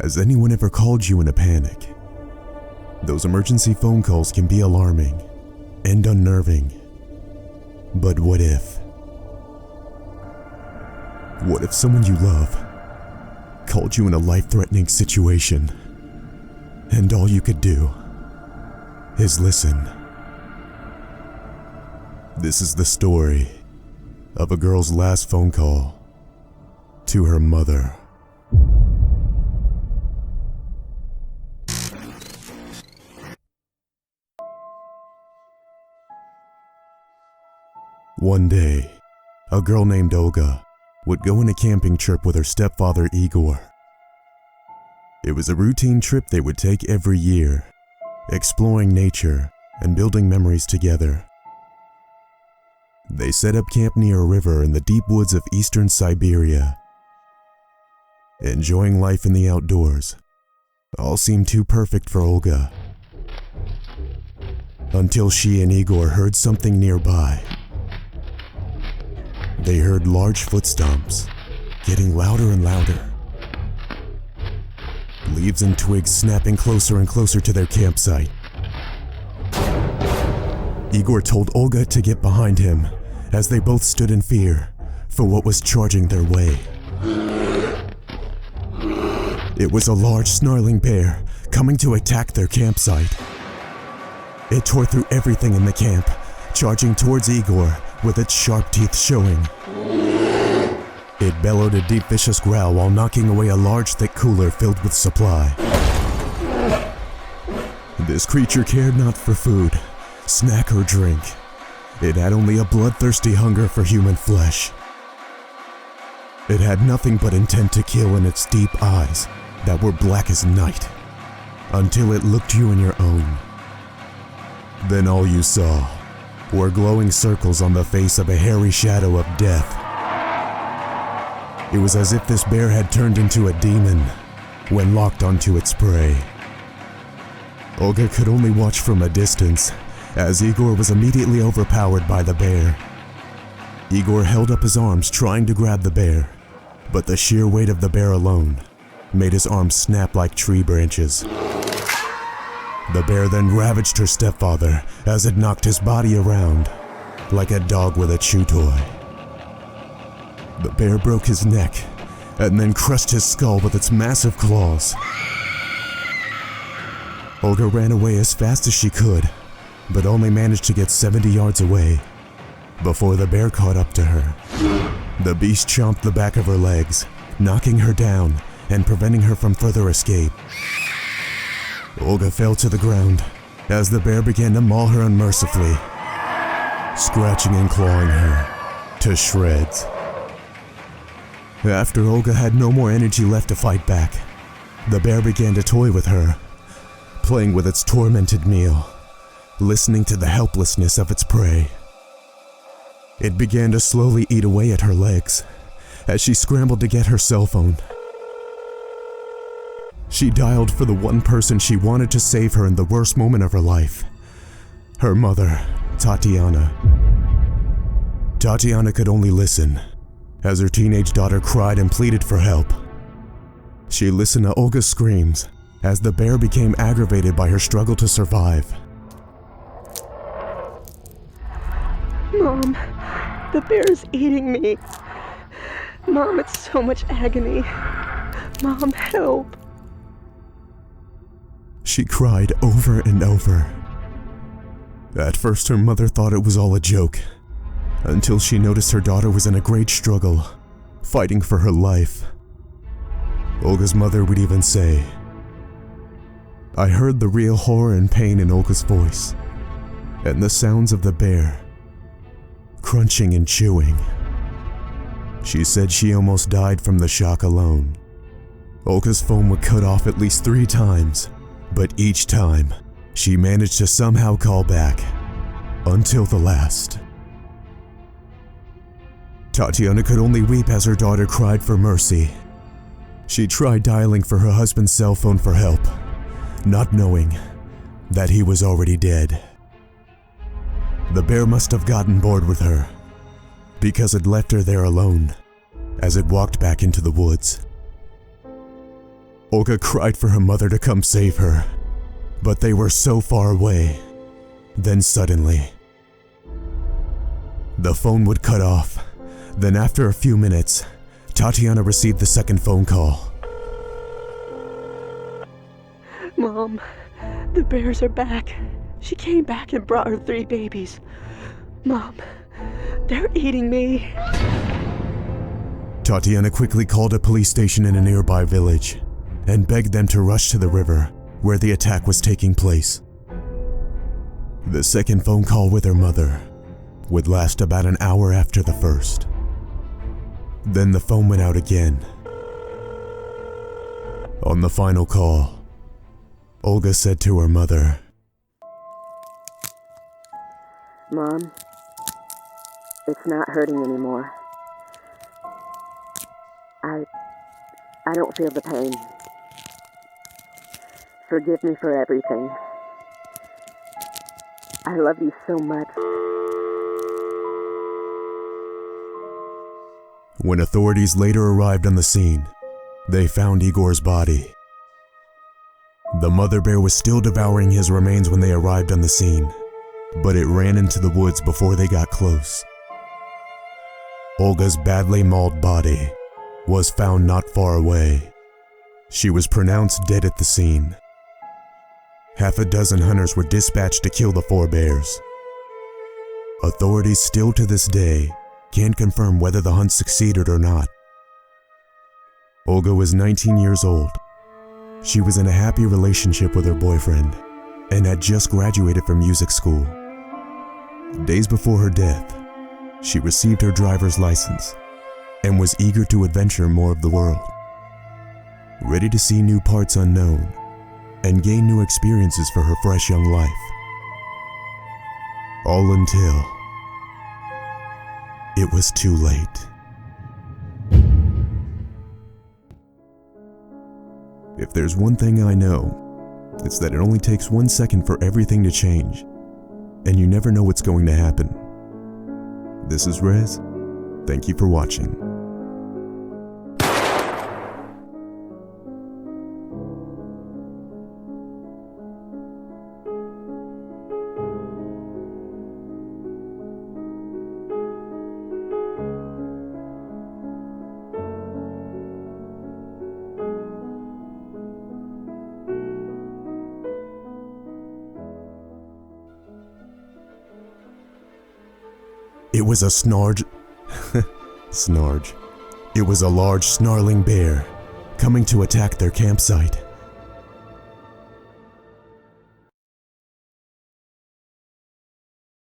Has anyone ever called you in a panic? Those emergency phone calls can be alarming and unnerving. But what if? What if someone you love called you in a life-threatening situation, and all you could do is listen? This is the story of a girl's last phone call to her mother. One day, a girl named Olga would go on a camping trip with her stepfather Igor. It was a routine trip they would take every year, exploring nature and building memories together. They set up camp near a river in the deep woods of eastern Siberia. Enjoying life in the outdoors all seemed too perfect for Olga, until she and Igor heard something nearby. They heard large footsteps, getting louder and louder. Leaves and twigs snapping closer and closer to their campsite. Igor told Olga to get behind him as they both stood in fear for what was charging their way. It was a large snarling bear coming to attack their campsite. It tore through everything in the camp, charging towards Igor with its sharp teeth showing. It bellowed a deep vicious growl while knocking away a large thick cooler filled with supply. This creature cared not for food, snack or drink. It had only a bloodthirsty hunger for human flesh. It had nothing but intent to kill in its deep eyes that were black as night, until it looked you in your own. Then all you saw were glowing circles on the face of a hairy shadow of death. It was as if this bear had turned into a demon when locked onto its prey. Olga could only watch from a distance as Igor was immediately overpowered by the bear. Igor held up his arms trying to grab the bear, but the sheer weight of the bear alone made his arms snap like tree branches. The bear then ravaged her stepfather as it knocked his body around like a dog with a chew toy. The bear broke his neck and then crushed his skull with its massive claws. Olga ran away as fast as she could, but only managed to get 70 yards away before the bear caught up to her. The beast chomped the back of her legs, knocking her down and preventing her from further escape. Olga fell to the ground as the bear began to maul her unmercifully, scratching and clawing her to shreds. After Olga had no more energy left to fight back, the bear began to toy with her, playing with its tormented meal, listening to the helplessness of its prey. It began to slowly eat away at her legs as she scrambled to get her cell phone. She dialed for the one person she wanted to save her in the worst moment of her life, her mother, Tatiana. Tatiana could only listen as her teenage daughter cried and pleaded for help. She listened to Olga's screams as the bear became aggravated by her struggle to survive. Mom, the bear's eating me. Mom, it's so much agony. Mom, help. She cried over and over. At first, her mother thought it was all a joke, until she noticed her daughter was in a great struggle, fighting for her life. Olga's mother would even say, "I heard the real horror and pain in Olga's voice, and the sounds of the bear, crunching and chewing." She said she almost died from the shock alone. Olga's phone would cut off at least 3 times, but each time, she managed to somehow call back, until the last. Tatiana could only weep as her daughter cried for mercy. She tried dialing for her husband's cell phone for help, not knowing that he was already dead. The bear must have gotten bored with her, because it left her there alone as it walked back into the woods. Olga cried for her mother to come save her, but they were so far away. Then suddenly, the phone would cut off. Then after a few minutes, Tatiana received the second phone call. Mom, the bears are back. She came back and brought her 3 babies. Mom, they're eating me. Tatiana quickly called a police station in a nearby village and begged them to rush to the river where the attack was taking place. The second phone call with her mother would last about an hour after the first. Then the phone went out again. On the final call, Olga said to her mother, Mom, it's not hurting anymore. I don't feel the pain. Forgive me for everything. I love you so much. When authorities later arrived on the scene, they found Igor's body. The mother bear was still devouring his remains when they arrived on the scene, but it ran into the woods before they got close. Olga's badly mauled body was found not far away. She was pronounced dead at the scene. Half a dozen hunters were dispatched to kill the 4 bears. Authorities still to this day can't confirm whether the hunt succeeded or not. Olga was 19 years old. She was in a happy relationship with her boyfriend and had just graduated from music school. Days before her death, she received her driver's license and was eager to adventure more of the world, ready to see new parts unknown and gain new experiences for her fresh young life. All until it was too late. If there's one thing I know, it's that it only takes 1 second for everything to change, and you never know what's going to happen. This is Rez. Thank you for watching. It was a Snarge. It was a large snarling bear coming to attack their campsite.